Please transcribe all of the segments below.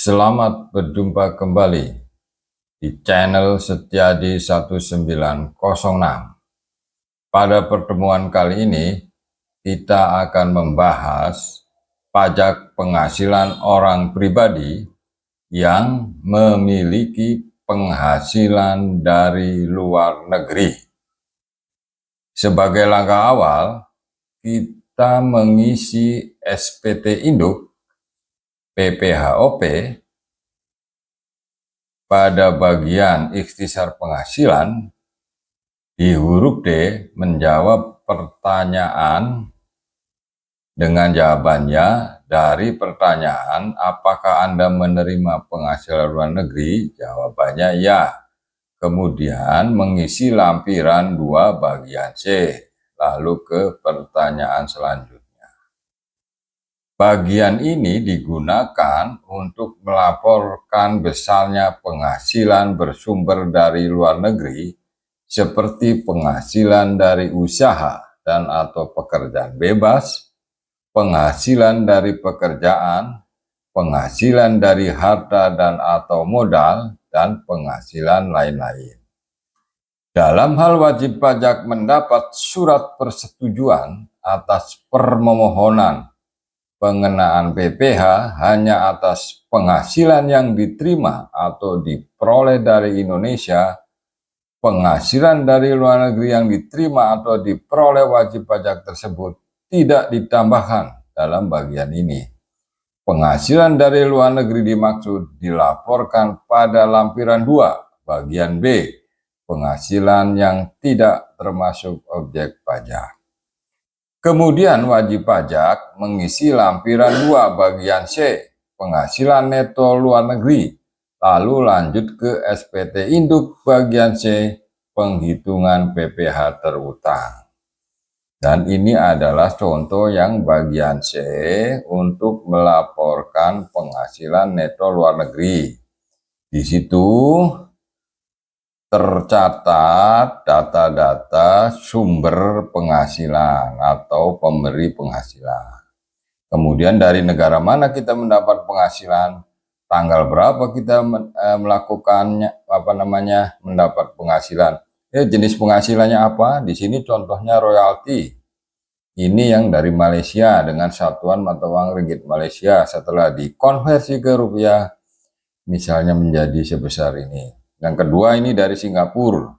Selamat berjumpa kembali di channel Setiadi 1906. Pada pertemuan kali ini, kita akan membahas pajak penghasilan orang pribadi yang memiliki penghasilan dari luar negeri. Sebagai langkah awal, kita mengisi SPT Induk PPHOP pada bagian ikhtisar penghasilan. Di huruf D menjawab pertanyaan dengan jawabannya dari pertanyaan apakah Anda menerima penghasilan luar negeri? Jawabannya ya. Kemudian mengisi lampiran 2 bagian C. Lalu ke pertanyaan selanjutnya. Bagian ini digunakan untuk melaporkan besarnya penghasilan bersumber dari luar negeri seperti penghasilan dari usaha dan atau pekerjaan bebas, penghasilan dari pekerjaan, penghasilan dari harta dan atau modal, dan penghasilan lain-lain. Dalam hal wajib pajak mendapat surat persetujuan atas permohonan pengenaan PPh hanya atas penghasilan yang diterima atau diperoleh dari Indonesia. Penghasilan dari luar negeri yang diterima atau diperoleh wajib pajak tersebut tidak ditambahkan dalam bagian ini. Penghasilan dari luar negeri dimaksud dilaporkan pada lampiran 2, bagian B, penghasilan yang tidak termasuk objek pajak. Kemudian wajib pajak mengisi lampiran 2, bagian C, penghasilan neto luar negeri. Lalu lanjut ke SPT Induk bagian C, penghitungan PPh terutang. Dan ini adalah contoh yang bagian C untuk melaporkan penghasilan neto luar negeri. Di situ tercatat data-data sumber penghasilan atau pemberi penghasilan. Kemudian dari negara mana kita mendapat penghasilan, tanggal berapa kita melakukannya, mendapat penghasilan. Jenis penghasilannya apa? Di sini contohnya royalti. Ini yang dari Malaysia dengan satuan mata uang ringgit Malaysia, setelah dikonversi ke rupiah misalnya menjadi sebesar ini. Yang kedua ini dari Singapura,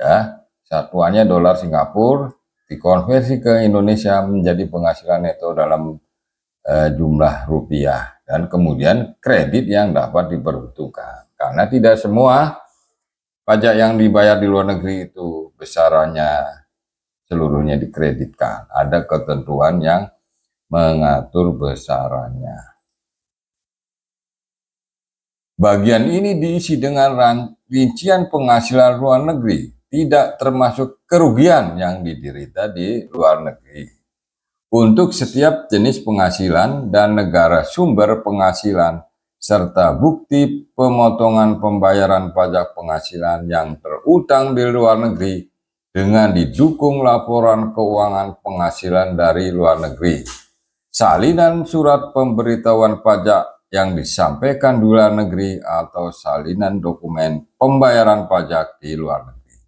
ya, satuannya dolar Singapura, dikonversi ke Indonesia menjadi penghasilan neto dalam jumlah rupiah. Dan kemudian kredit yang dapat diperhitungkan, karena tidak semua pajak yang dibayar di luar negeri itu besarannya seluruhnya dikreditkan. Ada ketentuan yang mengatur besarannya. Bagian ini diisi dengan rincian penghasilan luar negeri, tidak termasuk kerugian yang diderita di luar negeri. Untuk setiap jenis penghasilan dan negara sumber penghasilan, serta bukti pemotongan pembayaran pajak penghasilan yang terutang di luar negeri dengan didukung laporan keuangan penghasilan dari luar negeri. Salinan surat pemberitahuan pajak yang disampaikan di luar negeri atau salinan dokumen pembayaran pajak di luar negeri.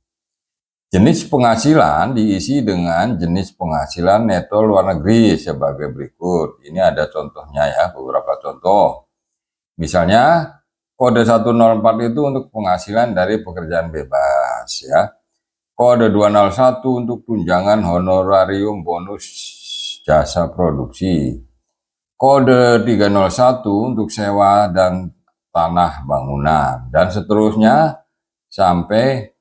Jenis penghasilan diisi dengan jenis penghasilan neto luar negeri sebagai berikut. Ini ada contohnya ya, beberapa contoh. Misalnya kode 104 itu untuk penghasilan dari pekerjaan bebas ya. Kode 201 untuk tunjangan honorarium bonus jasa produksi. Kode 301 untuk sewa dan tanah bangunan, dan seterusnya sampai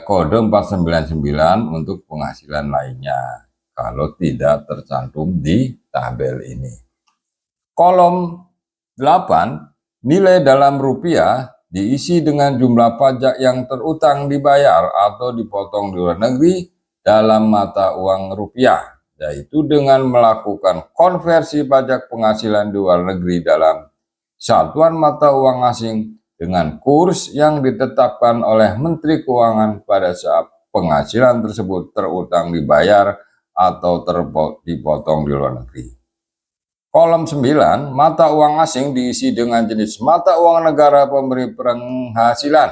kode 499 untuk penghasilan lainnya kalau tidak tercantum di tabel ini. Kolom 8, nilai dalam rupiah diisi dengan jumlah pajak yang terutang dibayar atau dipotong di luar negeri dalam mata uang rupiah, yaitu dengan melakukan konversi pajak penghasilan di luar negeri dalam satuan mata uang asing dengan kurs yang ditetapkan oleh Menteri Keuangan pada saat penghasilan tersebut terutang dibayar atau dipotong di luar negeri. Kolom 9, mata uang asing diisi dengan jenis mata uang negara pemberi penghasilan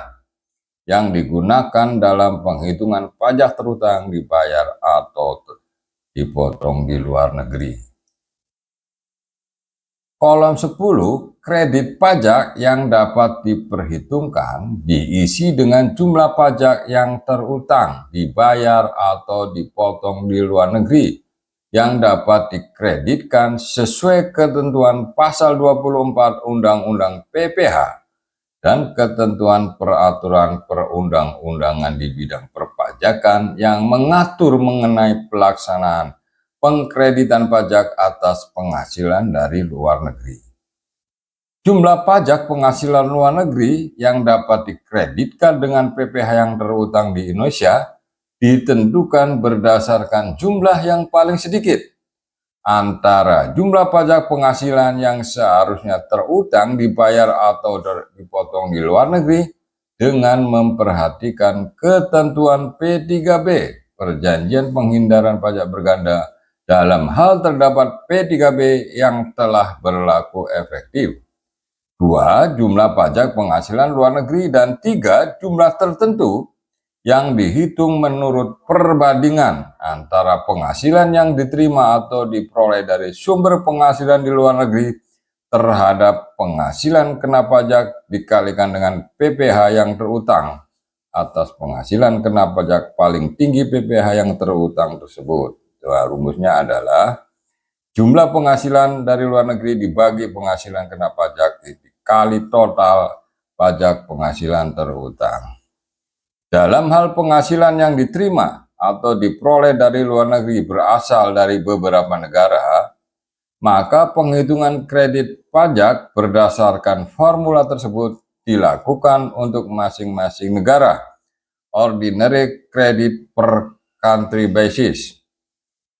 yang digunakan dalam penghitungan pajak terutang dibayar atau dipotong di luar negeri. Kolom 10, kredit pajak yang dapat diperhitungkan diisi dengan jumlah pajak yang terutang, dibayar atau dipotong di luar negeri yang dapat dikreditkan sesuai ketentuan pasal 24 Undang-Undang PPH dan ketentuan peraturan perundang-undangan di bidang perpajakan yang mengatur mengenai pelaksanaan pengkreditan pajak atas penghasilan dari luar negeri. Jumlah pajak penghasilan luar negeri yang dapat dikreditkan dengan PPH yang terutang di Indonesia ditentukan berdasarkan jumlah yang paling sedikit antara jumlah pajak penghasilan yang seharusnya terutang dibayar atau dipotong di luar negeri dengan memperhatikan ketentuan P3B, Perjanjian Penghindaran Pajak Berganda, dalam hal terdapat P3B yang telah berlaku efektif. 2. Jumlah pajak penghasilan luar negeri. Dan 3. Jumlah tertentu yang dihitung menurut perbandingan antara penghasilan yang diterima atau diperoleh dari sumber penghasilan di luar negeri terhadap penghasilan kena pajak dikalikan dengan PPH yang terutang atas penghasilan kena pajak paling tinggi PPH yang terutang tersebut. Rumusnya adalah jumlah penghasilan dari luar negeri dibagi penghasilan kena pajak dikali total pajak penghasilan terutang. Dalam hal penghasilan yang diterima atau diperoleh dari luar negeri berasal dari beberapa negara, maka penghitungan kredit pajak berdasarkan formula tersebut dilakukan untuk masing-masing negara, ordinary credit per country basis.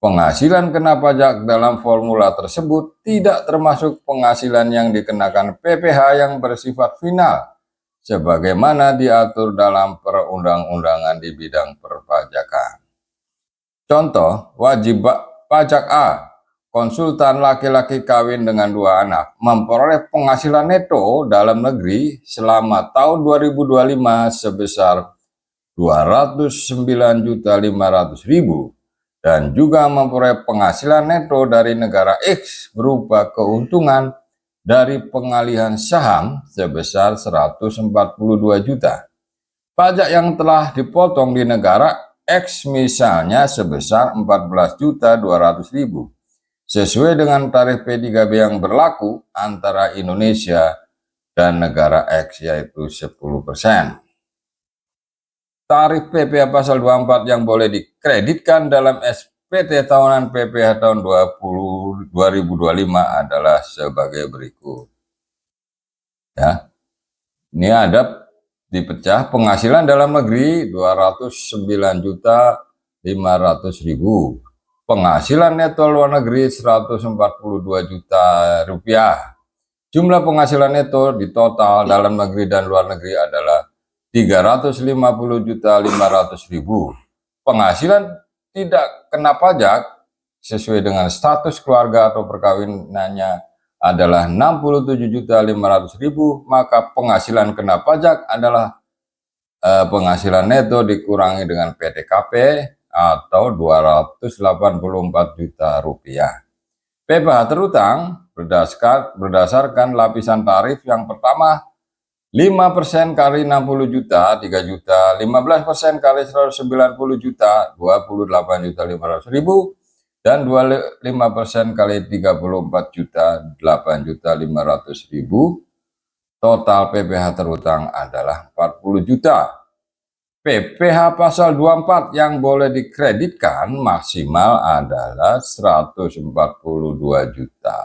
Penghasilan kena pajak dalam formula tersebut tidak termasuk penghasilan yang dikenakan PPH yang bersifat final, sebagaimana diatur dalam perundang-undangan di bidang perpajakan. Contoh, wajib pajak A, konsultan laki-laki kawin dengan 2 anak, memperoleh penghasilan neto dalam negeri selama tahun 2025 sebesar 209.500.000 dan juga memperoleh penghasilan neto dari negara X berupa keuntungan dari pengalihan saham sebesar 142 juta. Pajak yang telah dipotong di negara X misalnya sebesar 14.200.000 sesuai dengan tarif P3B yang berlaku antara Indonesia dan negara X yaitu 10%. Tarif PPH pasal 24 yang boleh dikreditkan dalam SPT tahunan PPH tahun 2025 adalah sebagai berikut. Ya. Ini ada dipecah penghasilan dalam negeri 209.500.000. Penghasilan neto luar negeri 142 juta rupiah. Jumlah penghasilan neto di total dalam negeri dan luar negeri adalah 350.500.000. Penghasilan tidak kena pajak sesuai dengan status keluarga atau perkawinannya adalah 67.500.000, maka penghasilan kena pajak adalah penghasilan neto dikurangi dengan PTKP atau 284 juta rupiah. PPH terutang berdasarkan lapisan tarif yang pertama 5% kali 60 juta, 3 juta, 15% kali 190 juta, 28.500.000, dan 25% kali 34 juta, 8.500.000. Total PPH terutang adalah 40 juta. PPH pasal 24 yang boleh dikreditkan maksimal adalah 142 juta,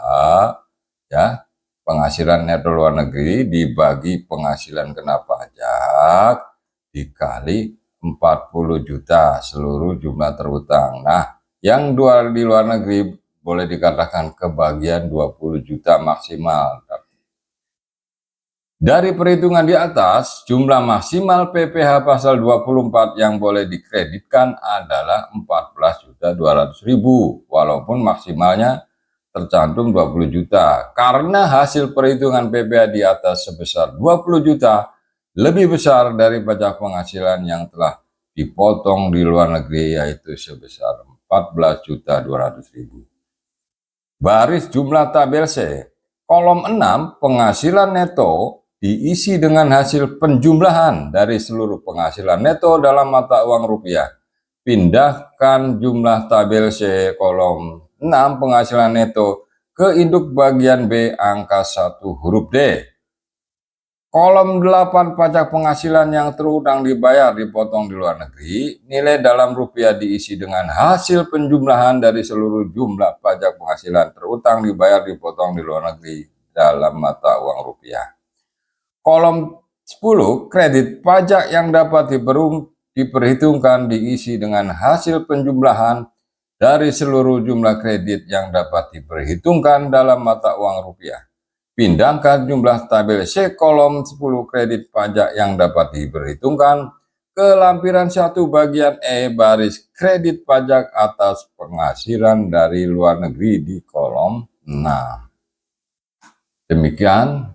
ya. Penghasilan neto luar negeri dibagi penghasilan kena pajak dikali 40 juta seluruh jumlah terutang. Nah, yang di luar negeri boleh dikatakan kebagian 20 juta maksimal. Dari perhitungan di atas, jumlah maksimal PPH pasal 24 yang boleh dikreditkan adalah 14.200.000, walaupun maksimalnya tercantum 20 juta. Karena hasil perhitungan PPh di atas sebesar 20 juta lebih besar dari pajak penghasilan yang telah dipotong di luar negeri, yaitu sebesar 14.200.000. Baris jumlah tabel C. Kolom 6 penghasilan neto diisi dengan hasil penjumlahan dari seluruh penghasilan neto dalam mata uang rupiah. Pindahkan jumlah tabel C kolom 6 penghasilan neto ke induk bagian B angka 1 huruf D. Kolom 8 pajak penghasilan yang terutang dibayar dipotong di luar negeri, nilai dalam rupiah diisi dengan hasil penjumlahan dari seluruh jumlah pajak penghasilan terutang dibayar dipotong di luar negeri dalam mata uang rupiah. Kolom 10 kredit pajak yang dapat diperhitungkan diisi dengan hasil penjumlahan dari seluruh jumlah kredit yang dapat diperhitungkan dalam mata uang rupiah. Pindahkan jumlah tabel C kolom 10 kredit pajak yang dapat diperhitungkan ke lampiran 1 bagian E baris kredit pajak atas penghasilan dari luar negeri di kolom 6. Demikian